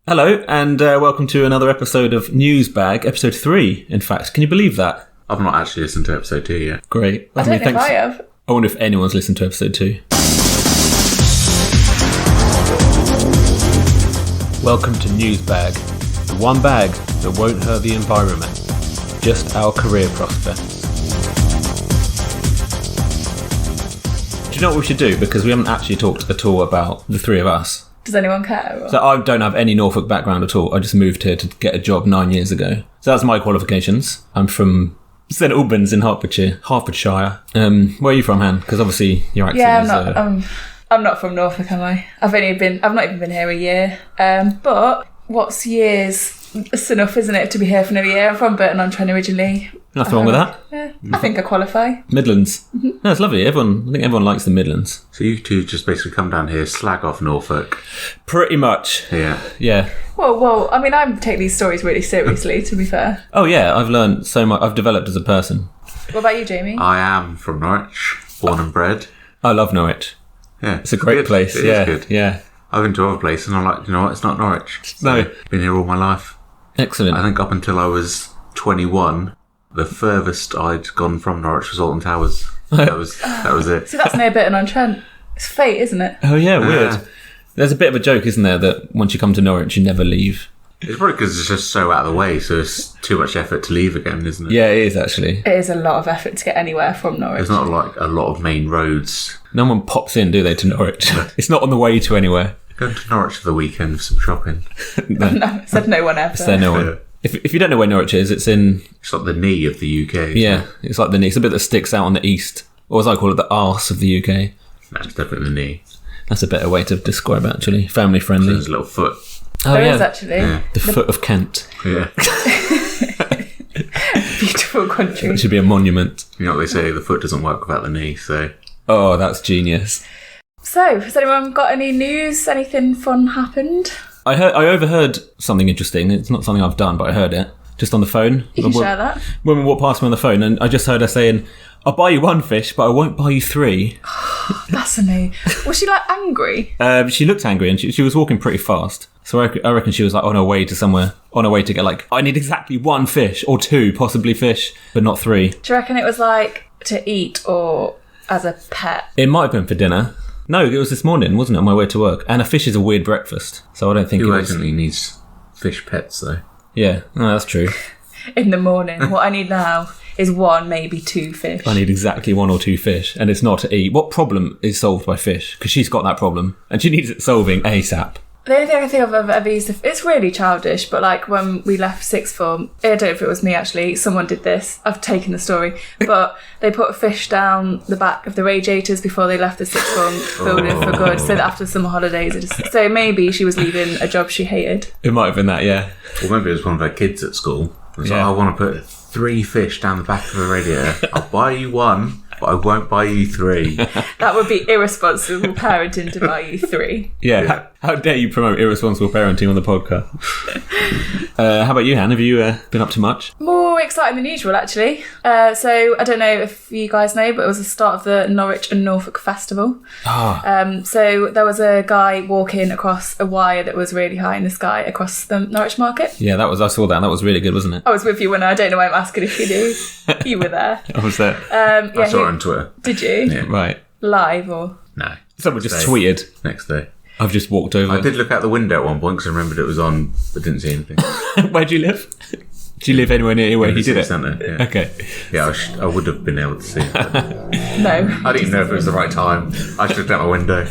Hello, and welcome to another episode of Newsbag, episode 3, in fact. Can you believe that? I've not actually listened to episode 2 yet. Great. I don't know if I have. I wonder if anyone's listened to episode 2. Welcome to Newsbag, the one bag that won't hurt the environment, just our career prospects. Do you know what we should do? Because we haven't actually talked at all about the three of us. Does anyone care? Or? So I don't have any Norfolk background at all. I just moved here to get a job 9 years ago. So that's my qualifications. I'm from St Albans in Hertfordshire. Where are you from, Han? Because obviously your accent is... I'm not from Norfolk, am I? I've not even been here a year. But what's years? It's enough, isn't it, to be here for another year? I'm from Burton-on-Trent originally. Nothing wrong with that. Yeah, I think I qualify. Midlands. Mm-hmm. No, it's lovely. I think everyone likes the Midlands. So you two just basically come down here, slag off Norfolk. Pretty much. Yeah. Well, I mean, I take these stories really seriously, to be fair. Oh yeah, I've learned so much. I've developed as a person. What about you, Jamie? I am from Norwich, born and bred. I love Norwich. Yeah. It's a great place. It is good. Yeah. I've been to other places and I'm like, you know what, it's not Norwich. No. Been here all my life. Excellent. I think up until I was 21, the furthest I'd gone from Norwich was Alton Towers. That was it. So that's near Burton-on-Trent. It's fate, isn't it? Oh yeah, weird. There's a bit of a joke, isn't there, that once you come to Norwich, you never leave. It's probably because it's just so out of the way, so it's too much effort to leave again, isn't it? Yeah, it is actually. It is a lot of effort to get anywhere from Norwich. There's not like a lot of main roads. No one pops in, do they, to Norwich? It's not on the way to anywhere. Going to Norwich for the weekend for some shopping. No, said no one ever. Said no one. Yeah. If you don't know where Norwich is, it's in... It's like the knee of the UK. Yeah, it's like the knee. It's a bit that sticks out on the east. Or as I call it, the arse of the UK. No, it's definitely the knee. That's a better way to describe it, actually. Family friendly. There's a little foot. Oh, There yeah. is actually. Yeah. The foot of Kent. Yeah. Beautiful country. It should be a monument. You know what they say, the foot doesn't work without the knee, so... Oh, that's genius. So, has anyone got any news? Anything fun happened? I overheard something interesting. It's not something I've done, but I heard it. Just on the phone. You can share that. Women walked past me on the phone and I just heard her saying, I'll buy you 1 fish, but I won't buy you 3. That's amazing. Was she like angry? She looked angry and she was walking pretty fast. So I reckon she was like on her way to somewhere, on her way to get like, I need exactly 1 fish or 2 possibly fish, but not 3. Do you reckon it was like to eat or as a pet? It might have been for dinner. No, it was this morning, wasn't it, on my way to work? And a fish is a weird breakfast, so I don't think Who it was... urgently needs fish pets, though? Yeah, no, that's true. In the morning. What I need now is 1, maybe 2 fish. I need exactly 1 or 2 fish, and it's not to eat. What problem is solved by fish? Because she's got that problem, and she needs it solving ASAP. The only thing I think I've ever used, it's really childish, but like when we left sixth form, I don't know if it was me actually, someone did this, I've taken the story, but they put a fish down the back of the radiators before they left the sixth form building for good, so that after summer holidays, so maybe she was leaving a job she hated. It might have been that, yeah. Or maybe it was one of her kids at school. It was Yeah. like, I want to put 3 fish down the back of the radiator. I'll buy you 1, but I won't buy you 3. That would be irresponsible parenting to buy you 3. Yeah, how dare you promote irresponsible parenting on the podcast? How about you, Han? Have you been up to much? More exciting than usual, actually. So I don't know if you guys know, but it was the start of the Norwich and Norfolk Festival. So there was a guy walking across a wire that was really high in the sky across the Norwich market. Yeah, I saw that. That was really good, wasn't it? I was with you when I don't know why I'm asking if you knew. You were there. I was there. I saw it on Twitter. Did you? Yeah. Right. Live or? No. Someone just Next tweeted. Next day. I've just walked over. I did look out the window at one point because I remembered it was on, but didn't see anything. Where do you live? Do you live anywhere near where he did it? Centre, yeah. Okay. Yeah, I would have been able to see it. No. I didn't even know if it was the right time. I just looked out my window.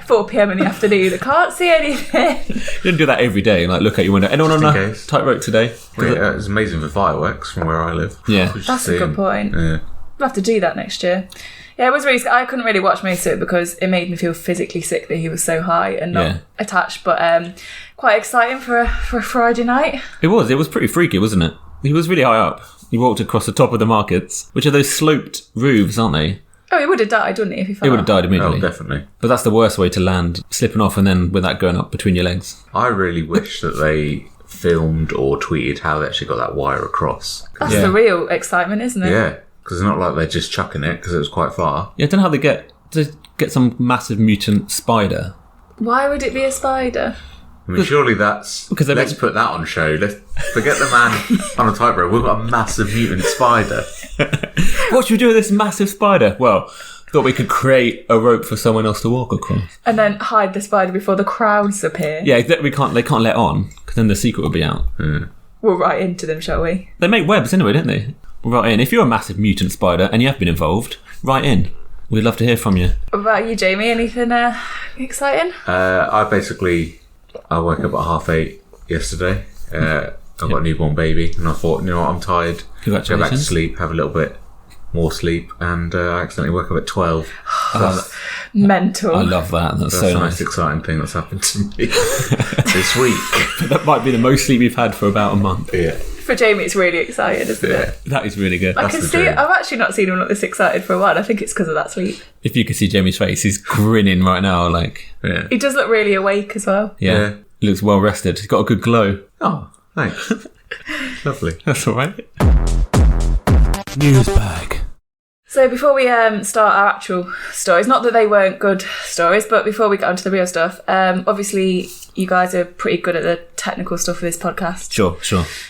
4 p.m. in the afternoon. I can't see anything. You don't do that every day, like look out your window. Anyone on a case. tightrope today? Well, yeah, it's amazing for fireworks from where I live. Yeah. That's a good point. Yeah. We'll have to do that next year. Yeah, it was really... I couldn't really watch most of it because it made me feel physically sick that he was so high and not attached, but quite exciting for a Friday night. It was pretty freaky, wasn't it? He was really high up. He walked across the top of the markets, which are those sloped roofs, aren't they? Oh, he would have died, wouldn't he, if he fell He would have off? died immediately. Oh, definitely. But that's the worst way to land, slipping off and then with that going up between your legs. I really wish that they filmed or tweeted how they actually got that wire across. That's the real excitement, isn't it? Yeah, because it's not like they're just chucking it because it was quite far. Yeah, I don't know how they get some massive mutant spider. Why would it be a spider? I mean, surely that's... Let's put that on show. Let's forget the man on a tightrope. We've got a massive mutant spider. What should we do with this massive spider? Well, thought we could create a rope for someone else to walk across. And then hide the spider before the crowds appear. Yeah, they can't let on, because then the secret will be out. We'll write into them, shall we? They make webs anyway, don't they? Write in. If you're a massive mutant spider and you have been involved, write in. We'd love to hear from you. What about you, Jamie? Anything exciting? I woke up at 8:30 yesterday. I've got a newborn baby, and I thought, what, I'm tired. Congratulations. Go back to sleep, have a little bit more sleep, and I accidentally woke up at 12. Mental. I love that. That's so the nice. most exciting thing that's happened to me this week. That might be the most sleep you've had for about a month. Yeah. For Jamie, it's really exciting, isn't it? That is really good. I've actually not seen him look this excited for a while. I think it's because of that sleep. If you could see Jamie's face, he's grinning right now. Yeah. He does look really awake as well. Yeah. He looks well rested. He's got a good glow. Oh, thanks. Lovely. That's all right. Newsbag. So before we start our actual stories, not that they weren't good stories, but before we get onto the real stuff, obviously you guys are pretty good at the technical stuff of this podcast. Sure.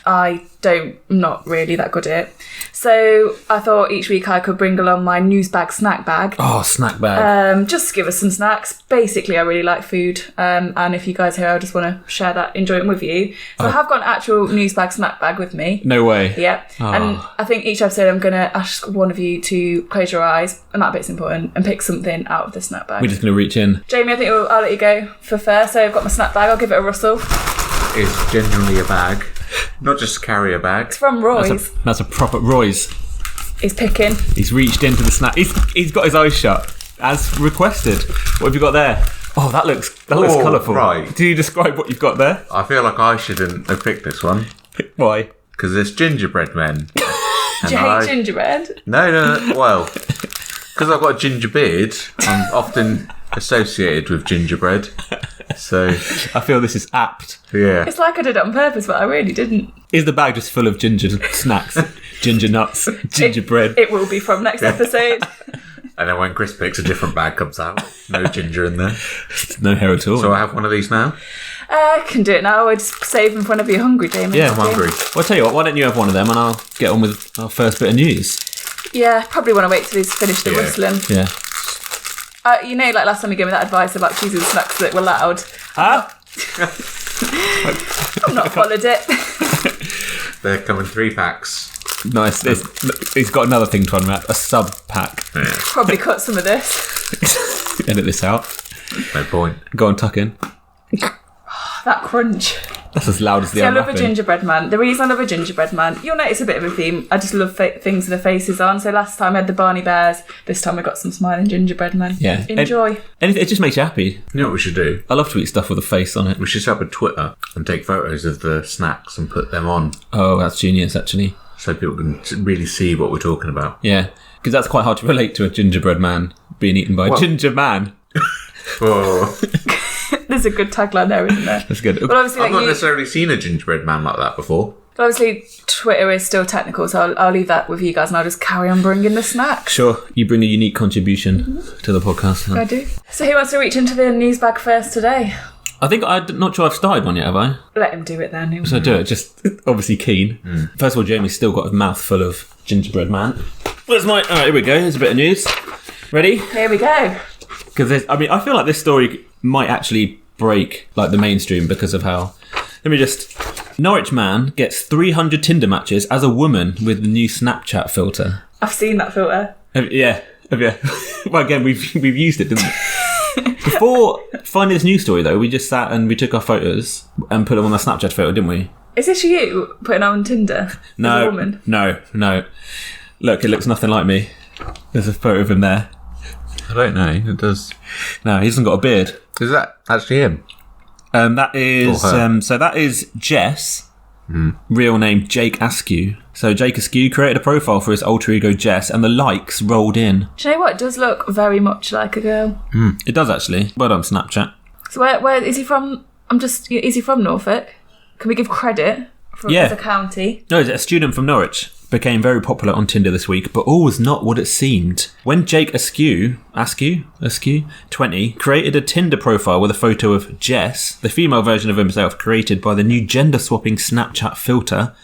I'm not really that good at it. So I thought each week I could bring along my Newsbag snack bag. Oh, snack bag. Just give us some snacks. Basically, I really like food. And if you guys are here, I just want to share that enjoyment with you. So I have got an actual Newsbag snack bag with me. No way. Yeah. Oh. And I think each episode I'm going to ask one of you to close your eyes, and that bit's important, and pick something out of the snack bag. We're just going to reach in. Jamie, I think I'll let you go for first. So I've got my snack bag. I'll give it a rustle. It's genuinely a bag. Not just a carrier bag. It's from Roy's. That's a proper Roy's. He's picking. He's reached into the snack. He's got his eyes shut as requested. What have you got there? Oh, that looks colourful. Right. Do you describe what you've got there? I feel like I shouldn't have picked this one. Why? Because there's gingerbread men. Do you hate gingerbread? No. Well, because I've got a ginger beard, I'm often associated with gingerbread. So I feel this is apt. Yeah. It's like I did it on purpose, but I really didn't. Is the bag just full of ginger snacks? Ginger nuts, gingerbread? It will be from next episode. And then when Chris picks, a different bag comes out. No ginger in there. No hair at all. So I have one of these now? I can do it now. I'd save them for whenever you're hungry, Jamie. Yeah, I'm hungry. Well, I'll tell you what, why don't you have one of them and I'll get on with our first bit of news. Yeah, probably want to wait till he's finished the whistling. Yeah. Like last time you gave me that advice about choosing snacks that were loud. Huh? I've not followed it. They come in 3 packs. Nice. He's got another thing to unwrap, a sub pack. Yeah. Probably cut some of this. Edit this out. No point. Go on, tuck in. That crunch. That's as loud as the See, I love unwrapping. a gingerbread man. The reason I love a gingerbread man, you'll notice a bit of a theme. I just love things with the faces on. So last time I had the Barney Bears. This time I got some smiling gingerbread man. Yeah. Enjoy. And it just makes you happy. You know what we should do? I love to eat stuff with a face on it. We should set up a Twitter and take photos of the snacks and put them on Oh, that's genius, actually. so people can really see what we're talking about. Yeah. Because that's quite hard to relate to a gingerbread man being eaten by a ginger man. Oh. There's a good tagline there, isn't there? That's good. But obviously, I've not necessarily seen a gingerbread man like that before. But obviously, Twitter is still technical, so I'll leave that with you guys, and I'll just carry on bringing the snacks. Sure, you bring a unique contribution to the podcast. I do. So who wants to reach into the news bag first today? I think I'm not sure I've started one yet, have I? Let him do it then. So do it, just obviously keen. First of all, Jamie's still got a mouth full of gingerbread man. Where's my... Alright, here we go. Here's a bit of news. Ready? Here we go. Because I feel like this story might actually break like the mainstream because of how... Let me just... Norwich man gets 300 Tinder matches as a woman with the new Snapchat filter. I've seen that filter. Have you? Well, again, we've used it, didn't we? Before finding this news story, though, we just sat and we took our photos and put them on the Snapchat filter, didn't we? Is this you putting on Tinder? No. As a woman? No. Look, it looks nothing like me. There's a photo of him there. I don't know. It does. No, he hasn't got a beard. Is that actually him? That is... Or her? So that is Jess. Real name Jake Askew. So Jake Askew created a profile for his alter ego Jess, and the likes rolled in. Do you know what? It does look very much like a girl. It does actually. Well done, Snapchat. So where is he from? Is he from Norfolk? Can we give credit for Yeah. as a county? No, he's a student from Norwich, became very popular on Tinder this week, but all was not what it seemed. When Jake Askew, 20, created a Tinder profile with a photo of Jess, the female version of himself created by the new gender-swapping Snapchat filter,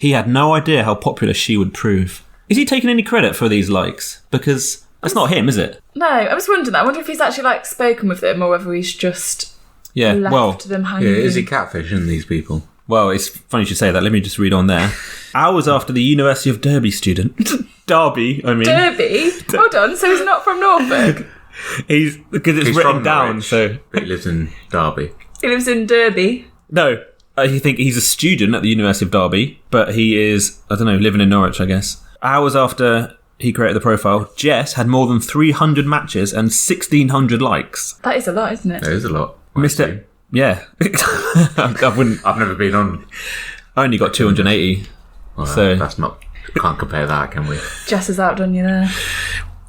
he had no idea how popular she would prove. Is he taking any credit for these likes? Because that's not him, is it? No, I was wondering that. I wonder if he's actually like spoken with them or whether he's just left them hanging. Yeah, is he catfishing these people? Well, it's funny you should say that. Let me just read on there. Hours after the University of Derby student... Derby, I mean... Derby? Hold on, so he's not from Norfolk? Because it's written down, so... But he lives in Derby. He lives in Derby? No, I think he's a student at the University of Derby, but he is, I don't know, living in Norwich, I guess. Hours after he created the profile, Jess had more than 300 matches and 1,600 likes. That is a lot, isn't it? That is a lot. Mr. Yeah. I wouldn't... I've never been on... I only got 280. Well, so that's not... Can't compare that, can we? Jess has outdone you there.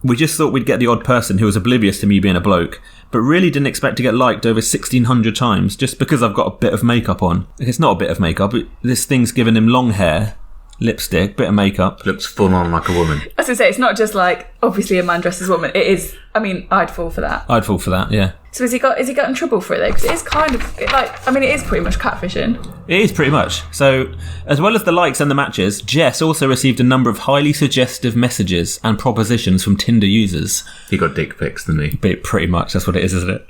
We just thought we'd get the odd person who was oblivious to me being a bloke, but really didn't expect to get liked over 1,600 times just because I've got a bit of makeup on. It's not a bit of makeup. This thing's given him long hair, lipstick, bit of makeup. Looks full on like a woman. I was going to say, it's not just like, obviously a man dressed as a woman. It is, I mean, I'd fall for that. I'd fall for that, yeah. So has he got in trouble for it though? Because it is kind of, like, I mean, it is pretty much catfishing. It is pretty much. So, as well as the likes and the matches, Jess also received a number of highly suggestive messages and propositions from Tinder users. He got dick pics, didn't he? But pretty much, that's what it is, isn't it?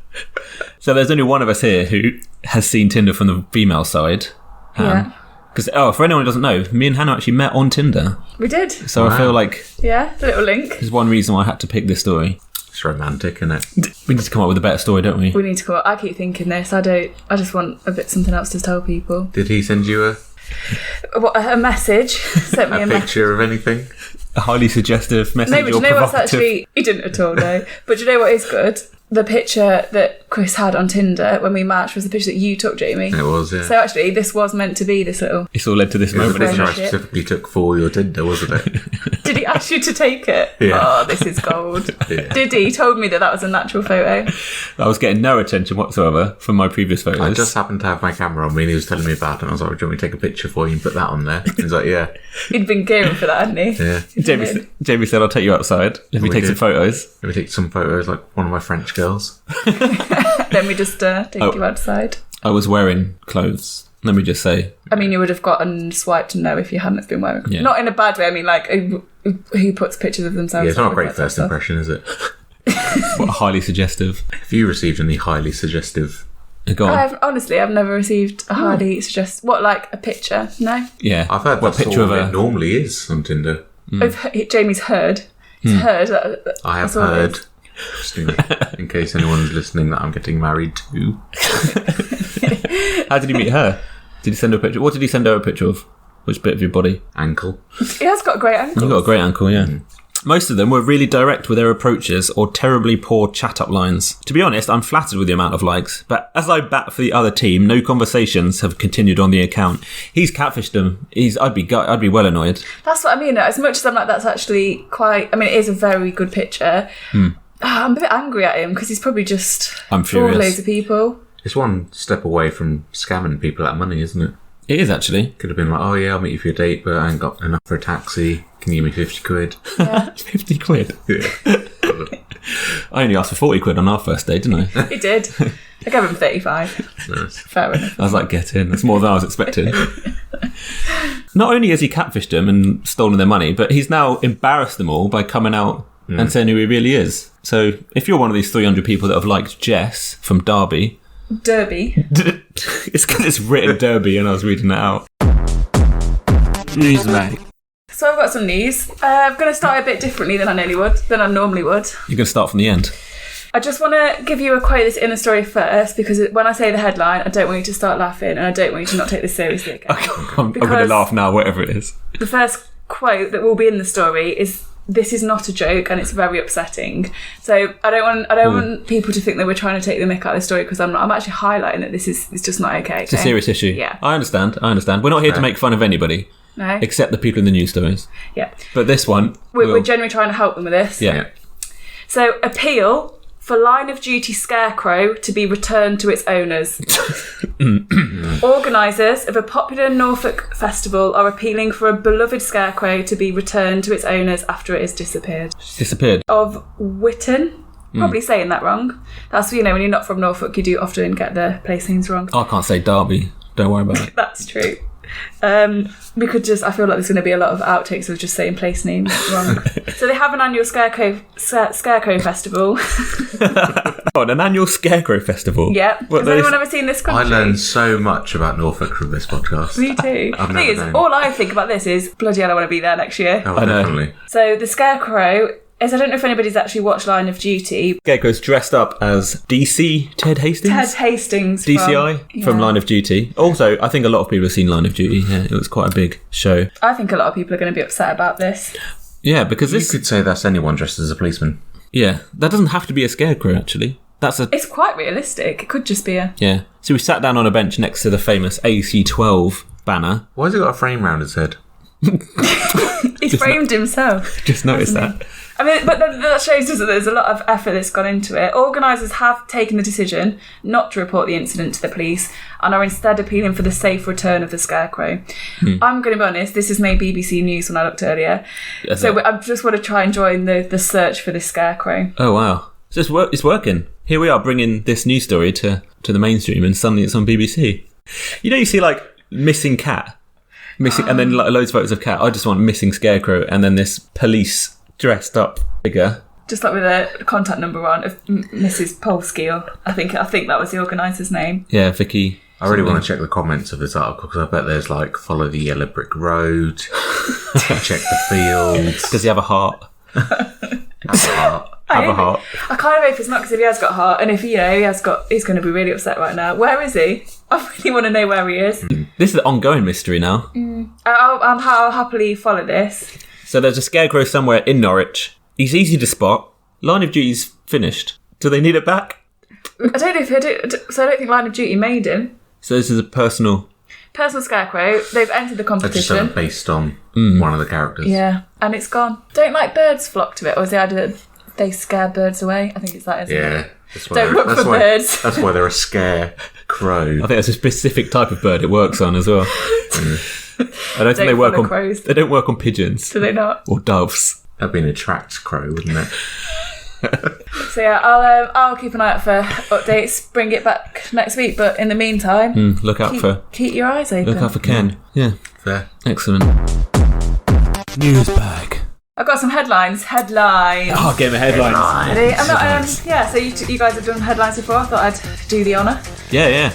So there's only one of us here who has seen Tinder from the female side. Yeah. Because, for anyone who doesn't know, me and Hannah actually met on Tinder. We did. So wow. I feel like... Yeah, the little link. There's one reason why I had to pick this story. It's romantic, isn't it? We need to come up with a better story, don't we? We need to come up. I keep thinking this. I just want something else to tell people. Did he send you a message? Sent me a picture of anything? A highly suggestive message? No, but do you know what's actually... He didn't at all, no. But do you know what is good? The picture that Chris had on Tinder when we matched was the picture that you took, Jamie. It was, yeah. So actually, this was meant to be this little... It's all led to this moment. It was the picture I specifically took for your Tinder, wasn't it? Did he ask you to take it? Yeah. Oh, this is gold. Yeah. Did he? He told me that was a natural photo. I was getting no attention whatsoever from my previous photos. I just happened to have my camera on me and he was telling me about it and I was like, do you want me to take a picture for you and put that on there? He was like, yeah. He'd been gearing for that, hadn't he? Yeah. Jamie said, I'll take you outside. Let me take some photos. Let me take some photos like one of my French girls. Let me just take you outside. I was wearing clothes. Let me just say. I mean, you would have gotten swiped no if you hadn't been wearing clothes. Yeah. Not in a bad way. I mean, like, who puts pictures of themselves? Yeah, it's not a great first impression, is it? What, highly suggestive. Have you received any highly suggestive? Go on. Honestly, I've never received a highly suggestive... What, like a picture? No? Yeah. I've heard what that's picture all of it normally is on Tinder. Jamie's heard. He's heard. I have heard... Just in case anyone's listening that I'm getting married to. How did you meet her? Did he send her a picture? What did he send her a picture of? Which bit of your body? Ankle. He has got a great ankle. You've got a great ankle, yeah. Most of them were really direct with their approaches or terribly poor chat-up lines. To be honest, I'm flattered with the amount of likes, but as I bat for the other team, no conversations have continued on the account. He's catfished them. I'd be well annoyed. That's what I mean. As much as I'm like, that's actually quite... I mean, it is a very good picture. I'm a bit angry at him because he's probably just... I'm furious. Loads of people. It's one step away from scamming people out of money, isn't it? It is, actually. Could have been like, oh yeah, I'll meet you for your date, but I ain't got enough for a taxi. Can you give me 50 quid? Yeah. 50 quid? Yeah. I only asked for 40 quid on our first date, didn't I? He did. I gave him 35. Nice. Fair enough. I was like, get in. That's more than I was expecting. Not only has he catfished them and stolen their money, but he's now embarrassed them all by coming out and saying who he really is. So if you're one of these 300 people that have liked Jess from Derby... It's because it's written Derby and I was reading it out. Newsbag. So I've got some news. I'm going to start a bit differently than I normally would. You're going to start from the end. I just want to give you a quote that's in the story first, because when I say the headline, I don't want you to start laughing and I don't want you to not take this seriously again. I'm going to laugh now, whatever it is. The first quote that will be in the story is, "This is not a joke and it's very upsetting." So I don't want people to think that we're trying to take the mick out of the story, because I'm not. I'm actually highlighting that it's just not okay. It's a serious issue. Yeah. I understand. We're not here to make fun of anybody. No. Except the people in the news stories. Yeah. But this one... We're generally trying to help them with this. Yeah. So, appeal for line of duty scarecrow to be returned to its owners. Organisers of a popular Norfolk festival are appealing for a beloved scarecrow to be returned to its owners after it has disappeared. She's disappeared. Of Witten. Probably saying that wrong. That's, when you're not from Norfolk, you do often get the place names wrong. I can't say Derby. Don't worry about it. That's true. We could just, I feel like there's going to be a lot of outtakes of just saying place names wrong. So they have an annual scarecrow festival. Oh, an annual scarecrow festival? Yeah. Has anyone ever seen this country? I learned so much about Norfolk from this podcast. Me too. The thing is, all I think about this is, bloody hell, I want to be there next year. Oh, definitely. So the scarecrow is, I don't know if anybody's actually watched Line of Duty. Scarecrow's dressed up as DC Ted Hastings? Ted Hastings. DCI from Line of Duty. Also, I think a lot of people have seen Line of Duty. Yeah, it was quite a big show. I think a lot of people are going to be upset about this. Yeah, because You could say that's anyone dressed as a policeman. Yeah, that doesn't have to be a scarecrow, actually. It's quite realistic. It could just be a... Yeah. So we sat down on a bench next to the famous AC-12 banner. Why has it got a frame round its head? He's framed himself. Just noticed that. I mean, but that shows us that there's a lot of effort that's gone into it. Organisers have taken the decision not to report the incident to the police and are instead appealing for the safe return of the scarecrow. I'm going to be honest, this is made BBC News when I looked earlier. I just want to try and join the search for this scarecrow. Oh, wow. So it's working. Here we are bringing this news story to the mainstream and suddenly it's on BBC. You see, like, missing cat. And then like, loads of photos of cat. I just want missing scarecrow and then this police dressed up figure. Just like with a contact number on of Mrs. Polskill. I think that was the organiser's name. Yeah, Vicky. I really want to check the comments of this article because I bet there's like, follow the yellow brick road, check the fields. Does he have a heart? Have a heart. Have a heart. I kind of hope it's not, because if he has got a heart, and if he's going to be really upset right now. Where is he? I really want to know where he is. This is an ongoing mystery now. I'll happily follow this. So there's a scarecrow somewhere in Norwich. He's easy to spot. Line of Duty's finished. Do they need it back? I don't know so I don't think Line of Duty made him. So this is a personal scarecrow. They've entered the I just competition. said it based on one of the characters. Yeah, and it's gone. Don't like birds flock to it, or is the idea that they scare birds away? I think it's that, isn't it? Don't look for birds. That's why they're a scarecrow. I think there's a specific type of bird it works on as well. I don't think they work on crows. They don't work on pigeons. Do they not? Or doves. That'd be an attract crow, wouldn't it? So yeah, I'll keep an eye out for updates. Bring it back next week, but in the meantime, keep your eyes open. Look out for Ken. Yeah. Fair. Excellent. Newsbag. I've got some headlines. Oh, get me headlines. Ready? I'm not. So you guys have done headlines before. I thought I'd do the honour. Yeah.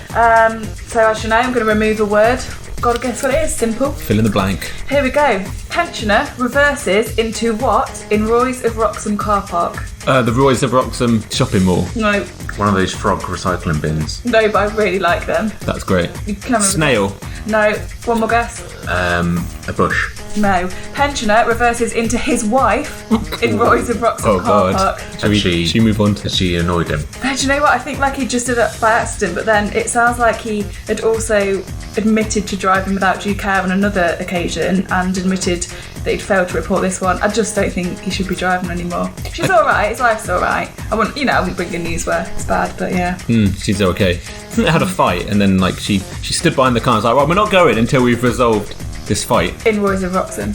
So as you know, I'm going to remove a word. Gotta guess what it is. Simple. Fill in the blank. Here we go. Pensioner reverses into what in Roy's of Wroxham car park? The Roy's of Wroxham shopping mall. No. One of those frog recycling bins. No, but I really like them. That's great. Snail. No. One more guess. A bush. No. Pensioner reverses into his wife in Roy's of Wroxham car park. Should we move on to... She annoyed him. Do you know what? I think like he just did it by accident, but then it sounds like he had also admitted to driving without due care on another occasion and admitted that he'd failed to report this one. I just don't think he should be driving anymore. She's alright, his wife's alright. I wouldn't bring the news where it's bad, but yeah. She's okay. They had a fight and then like she stood behind the car and was like, well, we're not going until we've resolved this fight. In Roy's of Wroxham.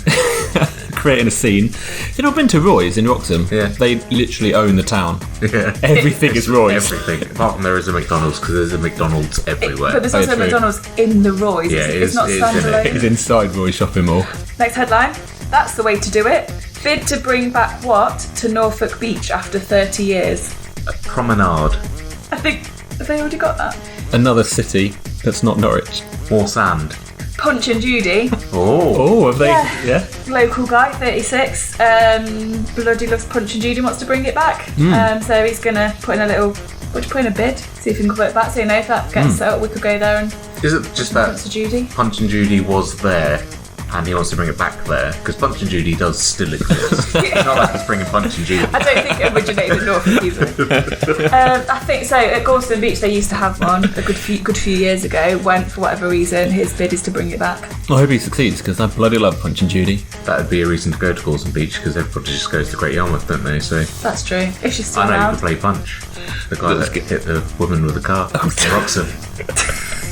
Creating a scene. Have you ever been to Roy's in Wroxham? Yeah. They literally own the town. Yeah. Everything is Roy's. Everything. Apart from there is a McDonald's, because there's a McDonald's everywhere. But there's also a McDonald's in the Roy's. Yeah, it's not standalone. It's inside Roy's shopping mall. Next headline. That's the way to do it. Bid to bring back what to Norfolk Beach after 30 years? A promenade. I think, have they already got that? Another city that's not Norwich. More sand. Punch and Judy. Oh, have they? Yeah. Local guy, 36. Bloody loves Punch and Judy, wants to bring it back. So he's going to put in a bid, see if he can put it back. So, if that gets set up, we could go there and... Is it just that Punch and Judy? Punch and Judy was there and he wants to bring it back there because Punch and Judy does still exist. It's not like he's bringing Punch and Judy. I don't think it originated in Norfolk either. I think so. At Gorton Beach, they used to have one a good few years ago. Went for whatever reason. His bid is to bring it back. I hope he succeeds because I bloody love Punch and Judy. That would be a reason to go to Gorton Beach because everybody just goes to Great Yarmouth, don't they? So that's true. If she's still I know around. you can play Punch. The guy that hit the woman with the car. Rocks him.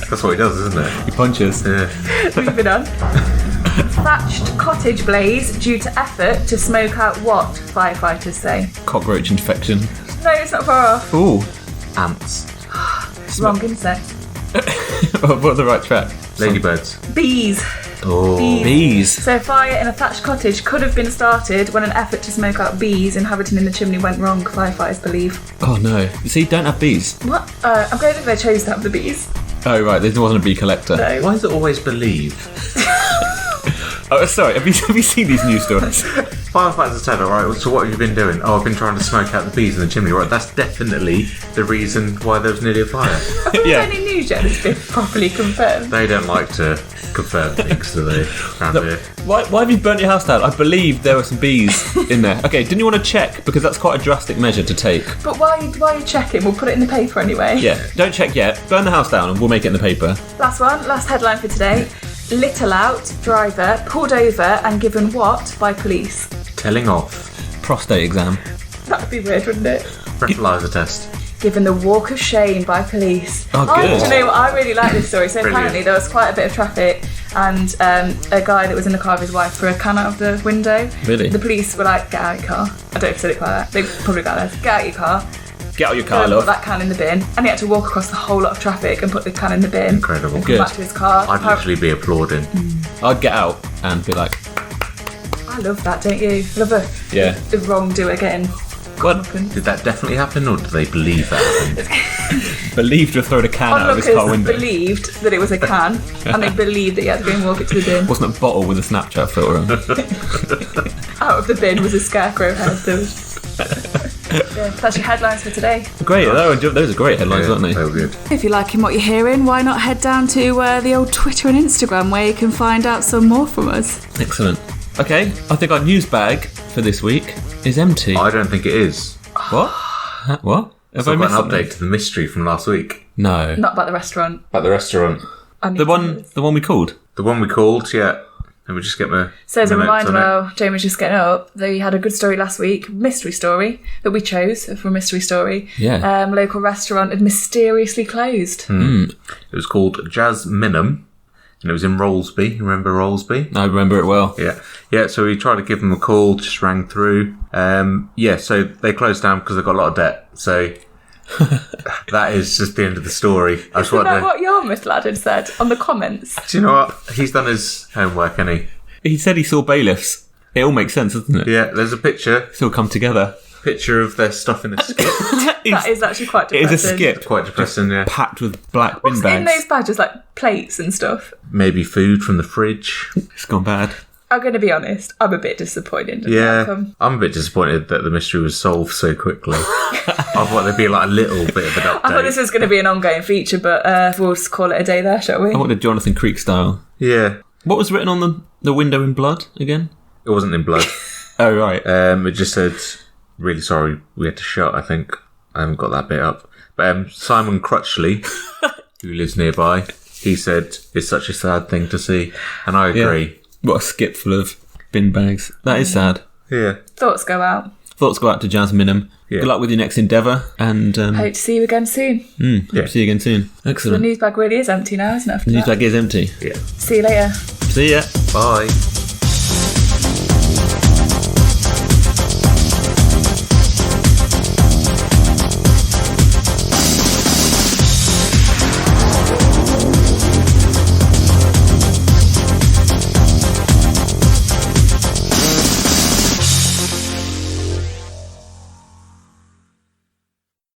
That's what he does, isn't it? He punches. Yeah. Moving on. Thatched cottage blaze due to effort to smoke out what, firefighters say? Cockroach infection. No, it's not far off. Ooh. Ants. Wrong insect. What the right track? Ladybirds. Bees. Oh. Bees. So a fire in a thatched cottage could have been started when an effort to smoke out bees inhabiting in the chimney went wrong, firefighters believe. Oh no. See, don't have bees. What? I'm glad that they chose to have the bees. Oh right, there wasn't a bee collector. No. Why is it always believe? Oh, sorry, have you seen these news stories? Firefighters said, alright, so what have you been doing? Oh, I've been trying to smoke out the bees in the chimney. Right, that's definitely the reason why there was nearly a fire. Yeah. Any news yet that's been properly confirmed? They don't like to confirm things, do they, around here? Why have you burnt your house down? I believe there were some bees in there. Okay, didn't you want to check? Because that's quite a drastic measure to take. But why are you checking? We'll put it in the paper anyway. Yeah, don't check yet. Burn the house down and we'll make it in the paper. Last one, last headline for today. Little out driver pulled over and given what by police? Telling off. Prostate exam. That would be weird, wouldn't it? Breathalyzer test. Given the walk of shame by police. Oh, good. Do you know what? I really like this story. So Brilliant. apparently there was quite a bit of traffic and a guy that was in the car with his wife threw a can out of the window. Really? The police were like, get out of your car. I don't know if I said it like that. They probably got there. Get out of your car. Get out your Go car, and put love. that can in the bin. And he had to walk across the whole lot of traffic and put the can in the bin. Incredible. And come Good. back to his car. I'd literally be applauding. I'd get out and be like, I love that, don't you? Love yeah. the wrongdoer getting What? Did that definitely happen, or do they believe that happened? Believed to have thrown a can out of his car Onlookers window. believed that it was a can, and they believed that he had to go and walk it to the bin. Wasn't a bottle with a Snapchat filter on. Out of the bin was a scarecrow head. Yeah, that's your headlines for today. Great, those are great headlines, aren't they? They were good. If you're liking what you're hearing, why not head down to the old Twitter and Instagram where you can find out some more from us. Excellent. Okay, I think our news bag for this week is empty. I don't think it is. What? What? Have So I I've got missed an something? update to the mystery from last week. No. Not about the restaurant. At the restaurant. I need The to know one this. we called. The one we called, yeah. Let me just get my So as a my notes reminder, on it. while Jamie was just getting up, they had a good story last week, mystery story, that we chose for a mystery story. Yeah. Local restaurant had mysteriously closed. It was called Jazz Minham, and it was in Rollesby. You remember Rollesby? I remember it well. Yeah. So we tried to give them a call, just rang through. So they closed down because they got a lot of debt. So that is just the end of the story. I just Isn't that wanted what Yarmouth lad had said on the comments? Do you know what? He's done his homework, hasn't he? He said he saw bailiffs. It all makes sense, doesn't it? Yeah. There's a picture It's all come together. of their stuff in a skip. That is actually quite It depressing. is a skip Quite depressing. Yeah. packed with black bin What's bags. in those badges, like plates and stuff? Maybe food from the fridge. It's gone bad. I'm going to be honest, I'm a bit disappointed in the Yeah, outcome. I'm a bit disappointed that the mystery was solved so quickly. I thought there'd be like a little bit of an update. I thought this was going to be an ongoing feature, but we'll just call it a day there, shall we? I wanted Jonathan Creek style. Yeah, What was written on the window in blood again? it wasn't in blood. Oh, right. It just said, "Really sorry, we had to shut." I think I haven't got that bit up. But Simon Crutchley, who lives nearby, he said it's such a sad thing to see, and I agree. What a skip full of bin bags. That is sad. Yeah. Thoughts go out. Thoughts go out to Jazz Minham. Yeah. Good luck with your next endeavour, and Hope to see you again soon. Yeah. see you again soon. The Excellent. news bag really is empty now, isn't it? After News that? bag is empty. Yeah. See you later. See ya. Bye.